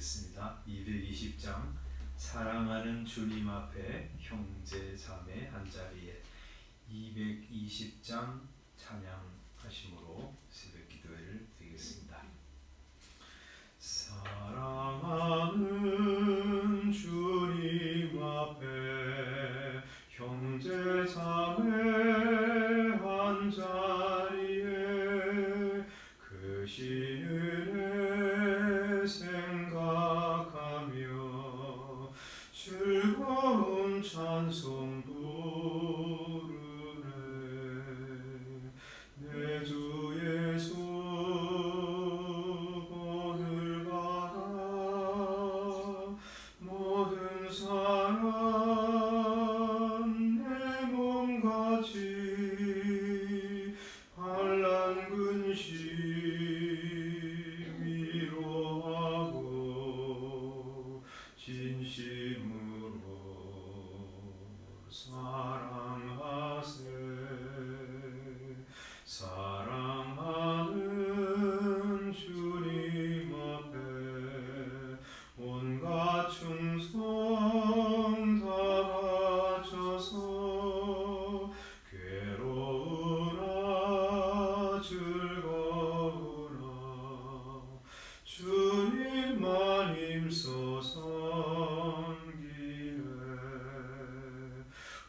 드리겠습니다. 220장 사랑하는 주님 앞에 형제 자매 한자리에 220장 찬양하심으로 새벽 기도회를 드리겠습니다. 사랑하는 주님 앞에 형제 자매 한자리에 그 시은혜 생각하며 즐거운 찬송 부르네. 내 주 예수 오늘 받아 모든 사랑 내 몸같이 환난 근심 위로하고 진심으로 사랑하세. 사랑하는 주님 앞에 온갖 충성 다 바쳐서 괴로우나 즐거우나 주님만 힘써 섬기네.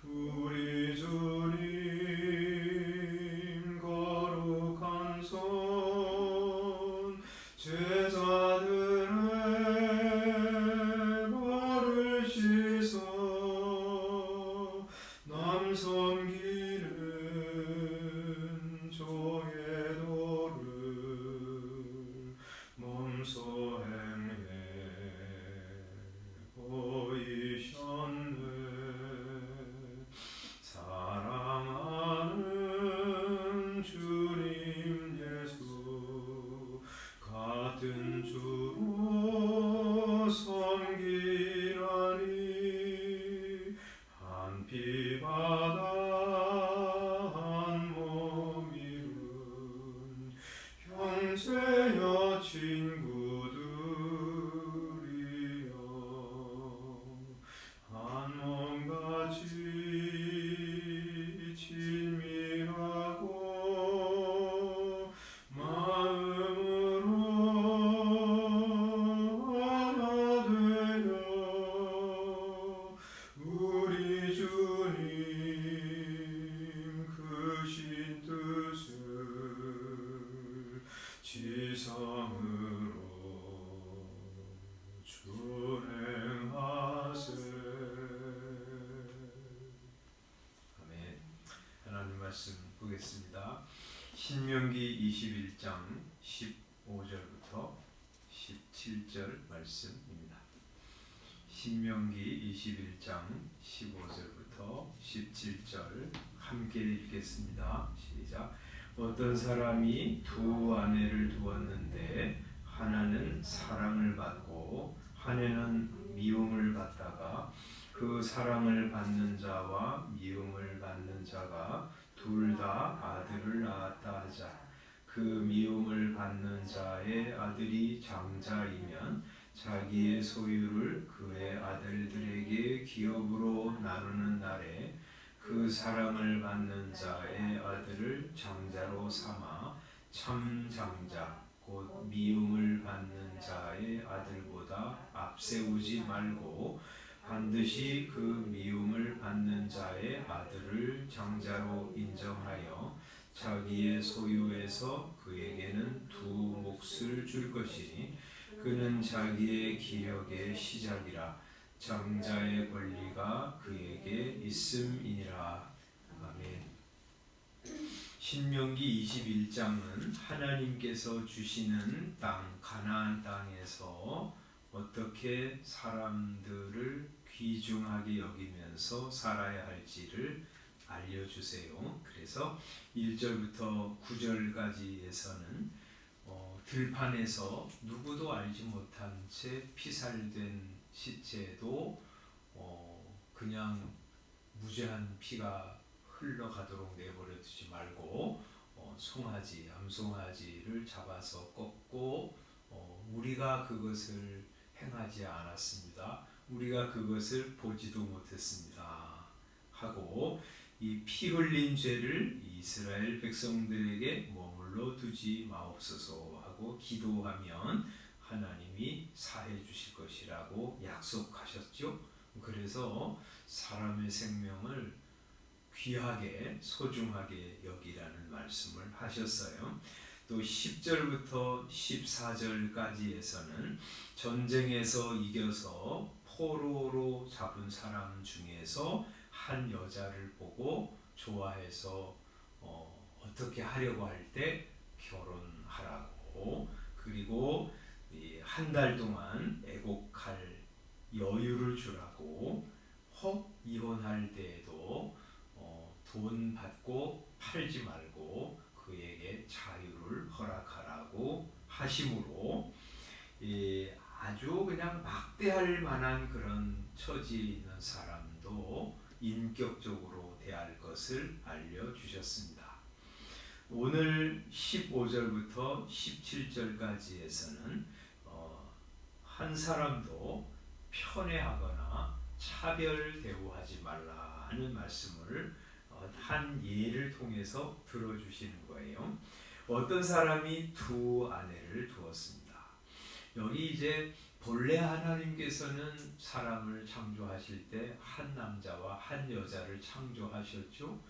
우리 주님 거룩한 손 제자들의 발을 씻어 남 섬기는 종의 도를 몸소 행해 보이셨네. 사랑하는 주님 예수 같은 주로 섬기라니 한 피 바다 한 몸 이룬 형제여 친구들이여 한 몸같이 친밀하고 마음으로 하나 되어 우리 주님 크신 뜻을 지성으로 준행하세. 아멘. 하나님 말씀 보겠습니다. 신명기 21장 15절부터 17절 말씀입니다. 신명기 21장 15절부터 17절 함께 읽겠습니다. 시작. 어떤 사람이 두 아내를 두었는데 하나는 사랑을 받고 하나는 미움을 받다가 그 사랑을 받는 자와 미움을 받는 자가 둘 다 아들을 낳았다 하자. 그 미움을 받는 자의 아들이 장자이면 자기의 소유를 그의 아들들에게 기업으로 나누는 날에 그 사랑을 받는 자의 아들을 장자로 삼아 참 장자 곧 미움을 받는 자의 아들보다 앞세우지 말고 반드시 그 미움을 받는 자의 아들을 장자로 인정하여 자기의 소유에서 그에게는 두 몫을 줄 것이니 그는 자기의 기력의 시작이라 장자의 권리가 그에게 있음이니라. 아멘. 신명기 21장은 하나님께서 주시는 땅 가나안 땅에서 어떻게 사람들을 귀중하게 여기면서 살아야 할지를 알려주세요. 그래서 1절부터 9절까지에서는 들판에서 누구도 알지 못한 채 피살된 시체도 그냥 무죄한 피가 흘러가도록 내버려 두지 말고 송아지, 암송아지를 잡아서 꺾고 우리가 그것을 행하지 않았습니다. 우리가 그것을 보지도 못했습니다. 하고 이 피 흘린 죄를 이스라엘 백성들에게 머물러 두지 마옵소서 하고 기도하면 하나님이 사해 주실 것이라고 약속하셨죠. 그래서 사람의 생명을 귀하게 소중하게 여기라는 말씀을 하셨어요. 또 10절부터 14절까지에서는 전쟁에서 이겨서 포로로 잡은 사람 중에서 한 여자를 보고 좋아해서 어떻게 하려고 할 때 결혼하라고, 그리고 한 달 동안 애곡할 여유를 주라고, 혹 이혼할 때에도 돈 받고 팔지 말고 그에게 자유를 허락하라고 하심으로 아주 그냥 막대할 만한 그런 처지에 있는 사람도 인격적으로 대할 것을 알려주셨습니다. 오늘 15절부터 17절까지에서는 한 사람도 편애하거나 차별 대우하지 말라는 말씀을 한 예를 통해서 들어주시는 거예요. 어떤 사람이 두 아내를 두었습니다. 여기 이제 본래 하나님께서는 사람을 창조하실 때 한 남자와 한 여자를 창조하셨죠.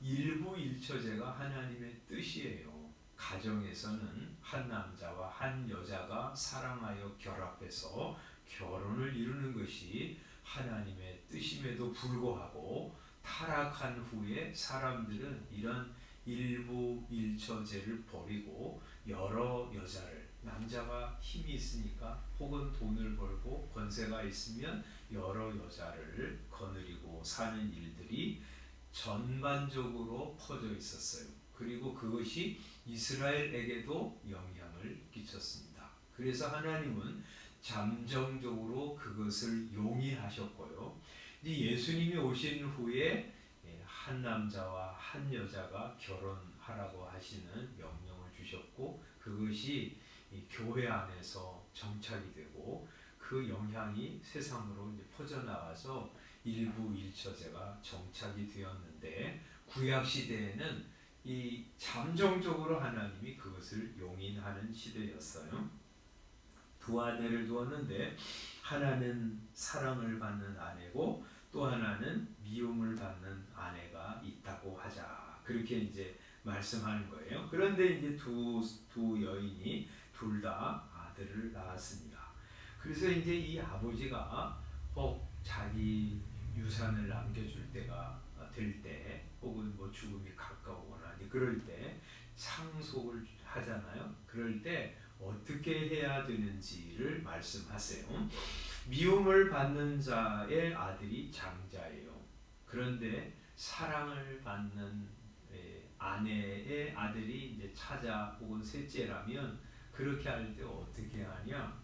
일부일처제가 하나님의 뜻이에요. 가정에서는 한 남자와 한 여자가 사랑하여 결합해서 결혼을 이루는 것이 하나님의 뜻임에도 불구하고 타락한 후에 사람들은 이런 일부일처제를 버리고 여러 여자를, 남자가 힘이 있으니까 혹은 돈을 벌고 권세가 있으면 여러 여자를 거느리고 사는 일들이 전반적으로 퍼져 있었어요. 그리고 그것이 이스라엘에게도 영향을 끼쳤습니다. 그래서 하나님은 잠정적으로 그것을 용인하셨고요. 예수님이 오신 후에 한 남자와 한 여자가 결혼하라고 하시는 명령을 주셨고, 그것이 교회 안에서 정착이 되고 그 영향이 세상으로 이제 퍼져나와서 일부 일처제가 정착이 되었는데, 구약 시대에는 이 잠정적으로 하나님이 그것을 용인하는 시대였어요. 두 아내를 두었는데 하나는 사랑을 받는 아내고 또 하나는 미움을 받는 아내가 있다고 하자, 그렇게 이제 말씀하는 거예요. 그런데 이제 두 여인이 둘 다 아들을 낳았습니다. 그래서 이제 이 아버지가 자기 유산을 남겨줄 때가 될 때, 혹은 뭐 죽음이 가까우거나 그럴 때 상속을 하잖아요. 그럴 때 어떻게 해야 되는지를 말씀하세요. 미움을 받는 자의 아들이 장자예요. 그런데 사랑을 받는 아내의 아들이 이제 차자 혹은 셋째라면 그렇게 할 때 어떻게 하냐?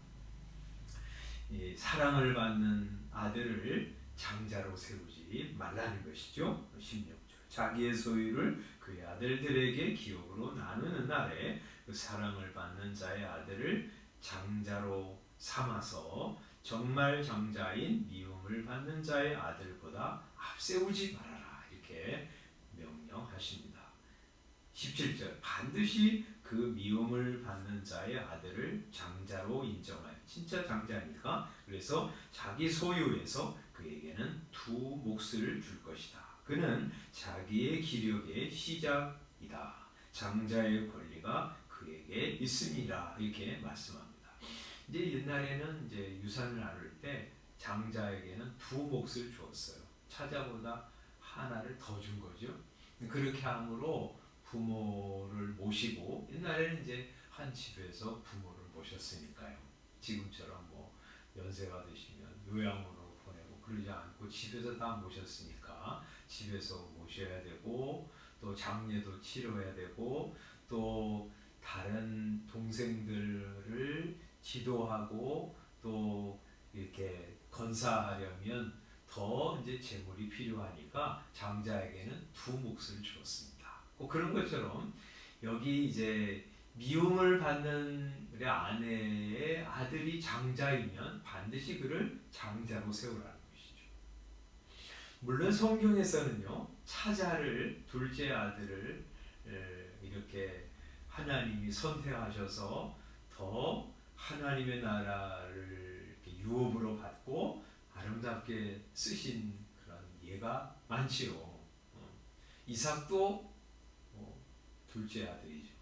사랑을 받는 아들을 장자로 세우지 말라는 것이죠. 16절. 자기의 소유를 그의 아들들에게 기업으로 나누는 날에 그 사랑을 받는 자의 아들을 장자로 삼아서 정말 장자인 미움을 받는 자의 아들보다 앞세우지 말아라, 이렇게 명령하십니다. 17절. 반드시 그 미움을 받는 자의 아들을 장자로 인정하여, 진짜 장자니까, 그래서 자기 소유에서 그에게는 두 몫을 줄 것이다. 그는 자기의 기력의 시작이다. 장자의 권리가 그에게 있습니다. 이렇게 말씀합니다. 이제 옛날에는 이제 유산을 나눌 때 장자에게는 두 몫을 주었어요. 차자보다 하나를 더 준 거죠. 그렇게 함으로 부모를 모시고, 옛날에는 이제 한 집에서 부모를 모셨으니까요. 지금처럼 뭐 연세가 드시면 요양원으로 보내고 그러지 않고 집에서 다 모셨으니까 집에서 모셔야 되고, 또 장례도 치러야 되고, 또 다른 동생들을 지도하고 또 이렇게 건사하려면 더 이제 재물이 필요하니까 장자에게는 두 몫을 주었습니다. 그런 것처럼 여기 이제 미움을 받는 우리 아내의 아들이 장자이면 반드시 그를 장자로 세우라는 것이죠. 물론 성경에서는요, 차자를, 둘째 아들을 이렇게 하나님이 선택하셔서 더 하나님의 나라를 이렇게 유업으로 받고 아름답게 쓰신 그런 예가 많지요. 이삭도 둘째 아들이죠.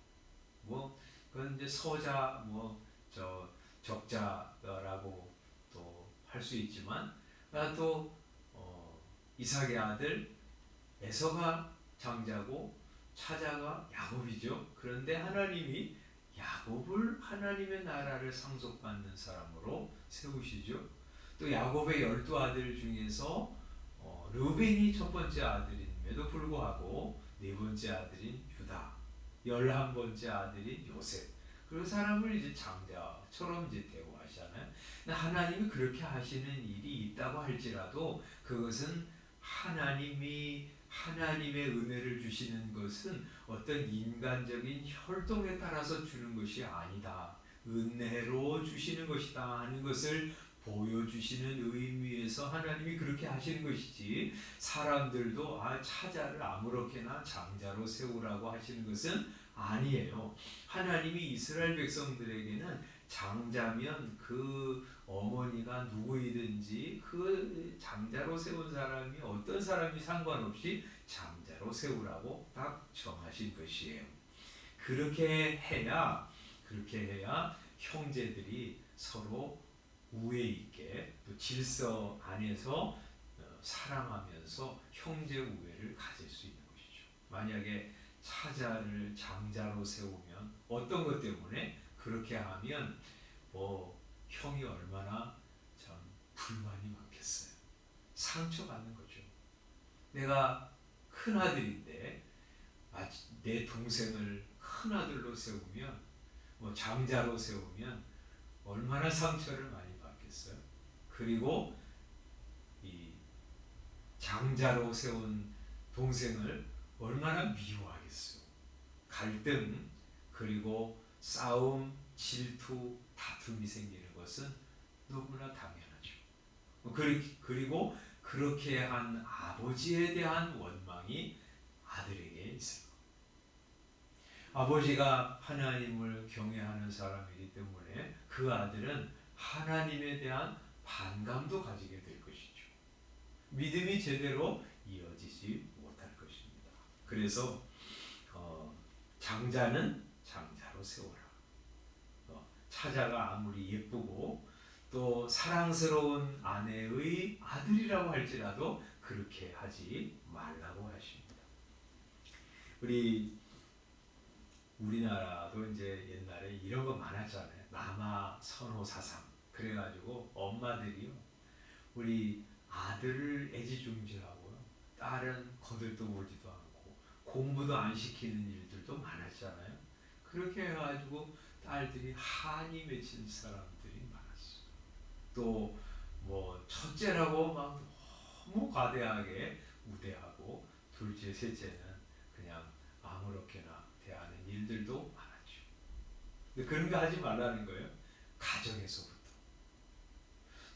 그건 이제 서자, 적자라고 또 할 수 있지만, 또 이삭의 아들 에서가 장자고 차자가 야곱이죠. 그런데 하나님이 야곱을 하나님의 나라를 상속받는 사람으로 세우시죠. 또 야곱의 12아들 중에서 르벤이 첫 번째 아들임에도 불구하고 네 번째 아들인 유다, 11번째 아들인 요셉, 그 사람을 이제 장자처럼 이제 대우하시잖아요. 하나님이 그렇게 하시는 일이 있다고 할지라도 그것은 하나님의 은혜를 주시는 것은 어떤 인간적인 혈통에 따라서 주는 것이 아니다. 은혜로 주시는 것이다 하는 것을 보여주시는 의미에서 하나님이 그렇게 하시는 것이지, 사람들도 차자를 아무렇게나 장자로 세우라고 하시는 것은 아니에요. 하나님이 이스라엘 백성들에게는 장자면 그 어머니가 누구이든지 그 장자로 세운 사람이 어떤 사람이 상관없이 장자로 세우라고 딱 정하신 것이에요. 그렇게 해야 형제들이 서로 우애 있게 또 질서 안에서 사랑하면서 형제 우애를 가질 수 있는 것이죠. 만약에 차자를 장자로 세우면 어떤 것 때문에 그렇게 하면 형이 얼마나 참 불만이 많겠어요. 상처받는 거죠. 내가 큰 아들인데 내 동생을 큰 아들로 세우면, 장자로 세우면 얼마나 상처를 많이 받겠어요. 그리고 이 장자로 세운 동생을 얼마나 미워하겠어요. 갈등, 그리고 싸움, 질투, 다툼이 생기는 것은 너무나 당연하죠. 그리고 그렇게 한 아버지에 대한 원망이 아들에게 있어요. 아버지가 하나님을 경외하는 사람이기 때문에 그 아들은 하나님에 대한 반감도 가지게 될 것이죠. 믿음이 제대로 이어지지 못할 것입니다. 그래서 장자는 장자로 세워라. 차자가 아무리 예쁘고 또 사랑스러운 아내의 아들이라고 할지라도 그렇게 하지 말라고 하십니다. 우리나라도 이제 옛날에 이런 거 많았잖아요. 남아 선호 사상. 그래가지고 엄마들이요, 우리 아들을 애지중지하고요, 딸은 거들떠보지도 않고 공부도 안 시키는 일들도 많았잖아요. 그렇게 해가지고 딸들이 한이 맺힌 사람들이 많았어요. 또 첫째라고 막 너무 과대하게 우대하고 둘째, 셋째는 그냥 아무렇게나 대하는 일들도 많았죠. 근데 그런 거 하지 말라는 거예요. 가정에서부터.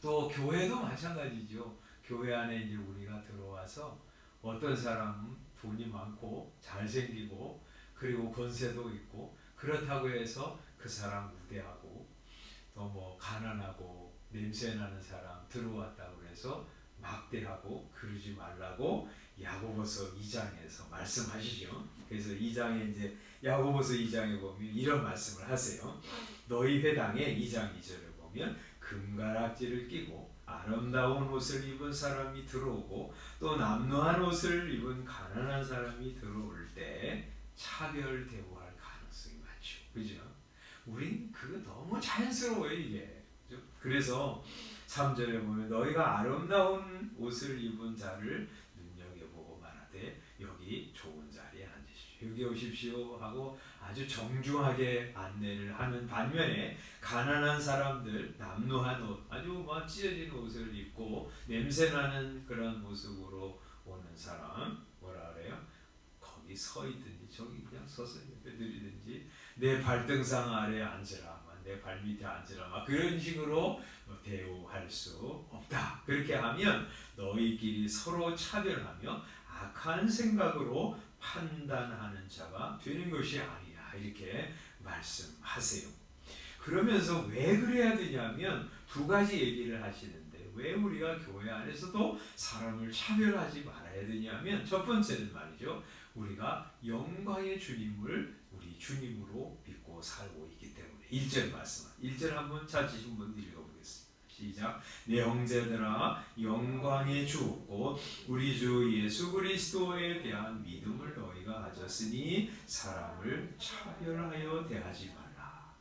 또 교회도 마찬가지죠. 교회 안에 이제 우리가 들어와서 어떤 사람은 돈이 많고 잘생기고 그리고 권세도 있고 그렇다고 해서 그 사람 우대하고, 또 가난하고 냄새나는 사람 들어왔다고 해서 막대하고 그러지 말라고 야고보서 2장에서 말씀하시죠. 그래서 2장에 이제 야고보서 2장에 보면 이런 말씀을 하세요. 너희 회당에 2장 2절에 보면 금가락지를 끼고 아름다운 옷을 입은 사람이 들어오고 또 남루한 옷을 입은 가난한 사람이 들어올 때 차별 대우할 가능성이 많죠. 그죠? 우린 그거 너무 자연스러워요, 이게. 그래서 3절에 보면 너희가 아름다운 옷을 입은 자를 눈여겨보고 말하되 여기 좋은 자리에 앉으십시오, 여기 오십시오 하고 아주 정중하게 안내를 하는 반면에 가난한 사람들, 남루한 옷, 아주 찢어진 옷을 입고 냄새나는 그런 모습으로 오는 사람 뭐라 그래요? 거기 서 있든지 저기 그냥 서서 예배 드리든지 내 발등상 아래 앉으라, 내 발밑에 앉으라, 막 그런 식으로 대우할 수 없다. 그렇게 하면 너희끼리 서로 차별하며 악한 생각으로 판단하는 자가 되는 것이 아니냐, 이렇게 말씀하세요. 그러면서 왜 그래야 되냐면 두 가지 얘기를 하시는데, 왜 우리가 교회 안에서도 사람을 차별하지 말아야 되냐면, 첫 번째는 말이죠, 우리가 영광의 주님을 우리 주님으로 믿고 살고 있기 때문에. 1절 말씀, 1절 한번 찾으신 분들 읽어보겠습니다. 시작. 내 형제들아, 영광의 주 곧 우리 주 예수 그리스도에 대한 믿음을 너희가 가졌으니 사람을 차별하여 대하지 말라.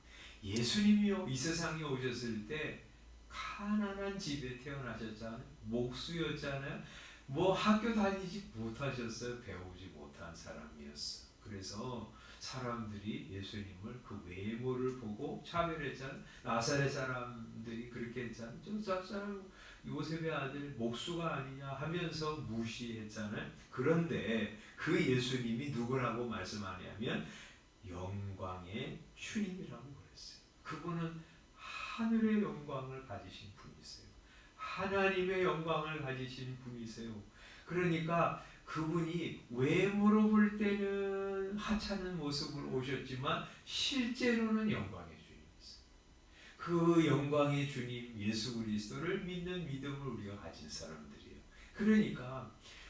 예수님이요, 이 세상에 오셨을 때 가난한 집에 태어나셨잖아요. 목수였잖아요. 뭐 학교 다니지 못하셨어요. 배우지 못한 사람이었어요. 그래서 사람들이 예수님을 그 외모를 보고 차별했잖아요. 나사렛 사람들이 그렇게 했잖아요. 저 사람 요셉의 아들 목수가 아니냐 하면서 무시했잖아요. 그런데 그 예수님이 누구라고 말씀하냐면 영광의 주님이라고 그랬어요. 그분은 하늘의 영광을 가지신 분이세요. 하나님의 영광을 가지신 분이세요. 그러니까 그분이 외모로 볼 때는 하찮은 모습으로 오셨지만 실제로는 영광의 주님이세요. 그 영광의 주님 예수 그리스도를 믿는 믿음을 우리가 가진 사람들이에요. 그러니까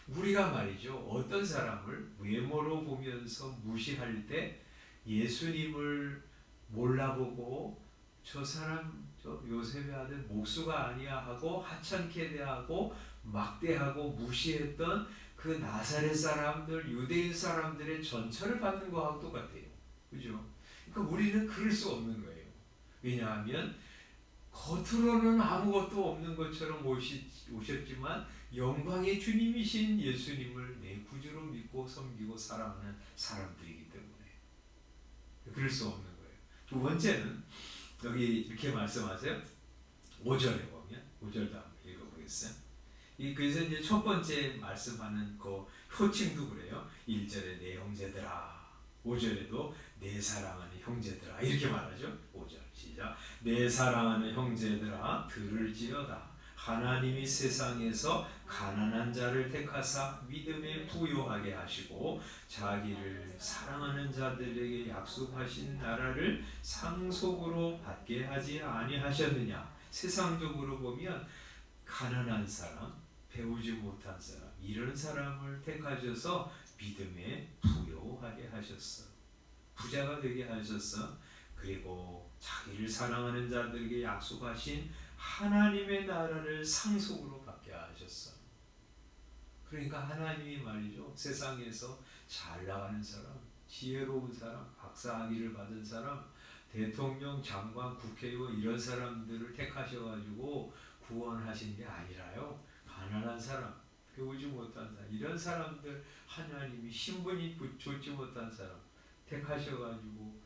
우리가 말이죠, 어떤 사람을 외모로 보면서 무시할 때 예수님을 몰라보고 저 사람 저 요셉의 아들 목수가 아니야 하고 하찮게 대하고 막대하고 무시했던 그 나사렛 사람들, 유대인 사람들의 전처를 받는 거하고 똑같아요. 그죠? 그러니까 우리는 그럴 수 없는 거예요. 왜냐하면 겉으로는 아무것도 없는 것처럼 오셨지만 영광의 주님이신 예수님을 내 구주로 믿고 섬기고 사랑하는 사람들이기 때문에 그럴 수 없는 거예요. 두 번째는 여기 이렇게 말씀하세요. 5절에 보면, 5절도 한번 읽어보겠어요. 그래서 이제 첫 번째 말씀하는 그 호칭도 그래요. 1절에 내 형제들아, 5절에도 내 사랑하는 형제들아, 이렇게 말하죠. 5절 시작. 내 사랑하는 형제들아, 들을지어다. 하나님이 세상에서 가난한 자를 택하사 믿음에 부요하게 하시고 자기를 사랑하는 자들에게 약속하신 나라를 상속으로 받게 하지 아니하셨느냐. 세상적으로 보면 가난한 사람, 배우지 못한 사람, 이런 사람을 택하셔서 믿음에 부요하게 하셨어. 부자가 되게 하셨어. 그리고 자기를 사랑하는 자들에게 약속하신 하나님의 나라를 상속으로 받게 하셨어. 그러니까 하나님이 말이죠, 세상에서 잘 나가는 사람, 지혜로운 사람, 박사학위를 받은 사람, 대통령, 장관, 국회의원 이런 사람들을 택하셔가지고 구원하신 게 아니라요, 가난한 사람, 배우지 못한 사람, 이런 사람들 하나님이 신분이 좋지 못한 사람 택하셔가지고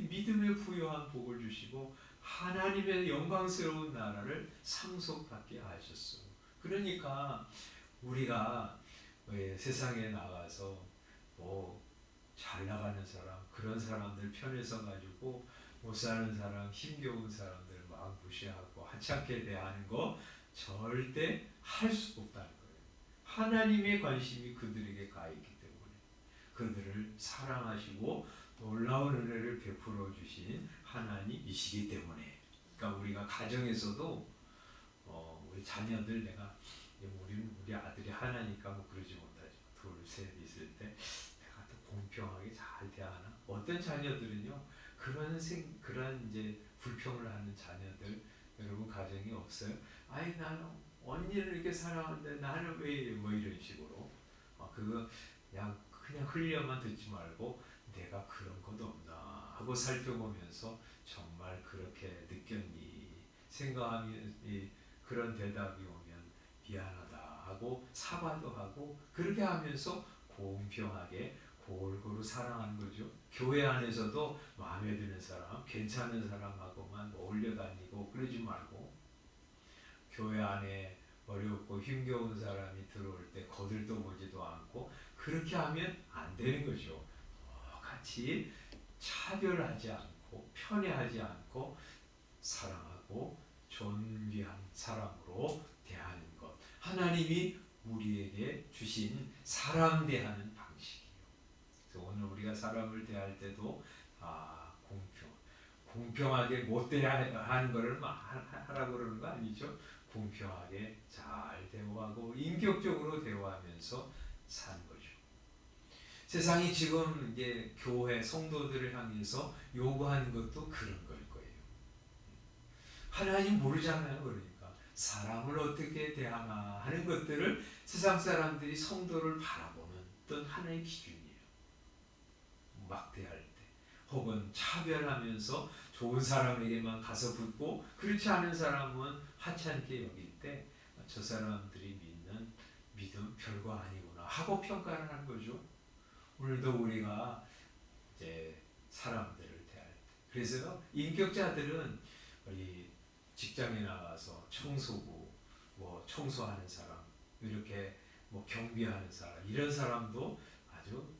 믿음에 부여한 복을 주시고 하나님의 영광스러운 나라를 상속받게 하셨어요. 그러니까 우리가 세상에 나가서 뭐 잘 나가는 사람, 그런 사람들 편에 서가지고 못 사는 사람, 힘겨운 사람들 막 무시하고 하찮게 대하는 거 절대 할 수 없다는 거예요. 하나님의 관심이 그들에게 가 있기 때문에 그들을 사랑하시고 놀라운 은혜를 베풀어 주신 하나님이시기 때문에. 그러니까 우리가 가정에서도 우리 자녀들, 우리 아들이 하나니까 뭐 그러지 못하죠. 둘, 셋 있을 때 내가 또 공평하게 잘 대하나? 어떤 자녀들은요, 그런 이제 불평을 하는 자녀들, 여러분 가정이 없어요? 아이, 나는 언니를 이렇게 사랑하는데 나는 왜 이래? 뭐 이런 식으로. 그거 그냥 흘려만 듣지 말고 내가 그런 것 없나 하고 살펴보면서 정말 그렇게 느꼈니 생각하면 그런 대답이 오면 미안하다 하고 사과도 하고 그렇게 하면서 공평하게 골고루 사랑하는 거죠. 교회 안에서도 마음에 드는 사람, 괜찮은 사람하고만 어울려 다니고 그러지 말고, 교회 안에 어렵고 힘겨운 사람이 들어올 때 거들떠보지도 않고 그렇게 하면 안 되는 거죠. 같이 차별하지 않고 편애하지 않고 사랑하고 존귀한 사람으로 대하는 것. 하나님이 우리에게 주신 사람 대하는 방식이에요. 그래서 오늘 우리가 사람을 대할 때도 공평하게 못 대하는 것을 하라고 그러는 거 아니죠? 공평하게 잘 대우하고 인격적으로 대우하면서 사는 거죠. 세상이 지금 이제 교회 성도들을 향해서 요구하는 것도 그런 걸 거예요. 하나님 모르잖아요. 그러니까 사람을 어떻게 대하나 하는 것들을 세상 사람들이 성도를 바라보는 어떤 하나의 기준이에요. 막대할 때 혹은 차별하면서 좋은 사람에게만 가서 붙고 그렇지 않은 사람은 하찮게 여길 때 저 사람들이 믿는 믿음 별거 아니구나 하고 평가를 하는 거죠. 오늘도 우리가 이제 사람들을 대할 때 그래서 인격자들은 우리 직장에 나가서 청소부, 청소하는 사람, 이렇게 경비하는 사람 이런 사람도 아주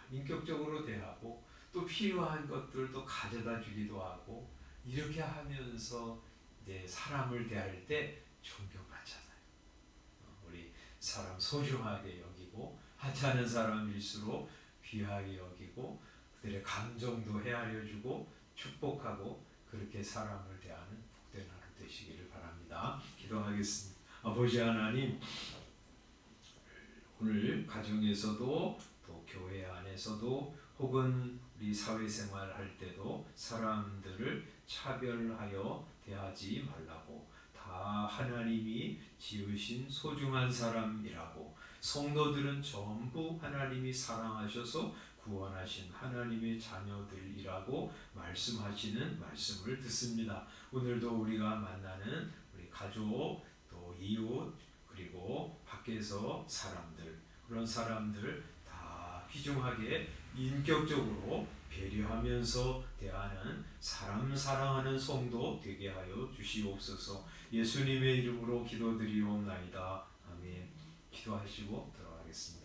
인격적으로 대하고 또 필요한 것들도 가져다 주기도 하고 이렇게 하면서 이제 사람을 대할 때 존경받잖아요. 우리 사람 소중하게 여기고 하찮은 사람일수록 귀하게 여기고 그들의 감정도 헤아려주고 축복하고 그렇게 사람을 대하는 복된 하루 되시기를 바랍니다. 기도하겠습니다. 아버지 하나님, 오늘 가정에서도 또 교회 안에서도 혹은 우리 사회생활 할 때도 사람들을 차별하여 대하지 말라고, 다 하나님이 지으신 소중한 사람이라고, 성도들은 전부 하나님이 사랑하셔서 구원하신 하나님의 자녀들이라고 말씀하시는 말씀을 듣습니다. 오늘도 우리가 만나는 우리 가족, 또 이웃, 그리고 밖에서 사람들, 그런 사람들 다 귀중하게 인격적으로 배려하면서 대하는 사람 사랑하는 성도 되게 하여 주시옵소서. 예수님의 이름으로 기도드리옵나이다. 아멘. 기도하시고 들어가겠습니다.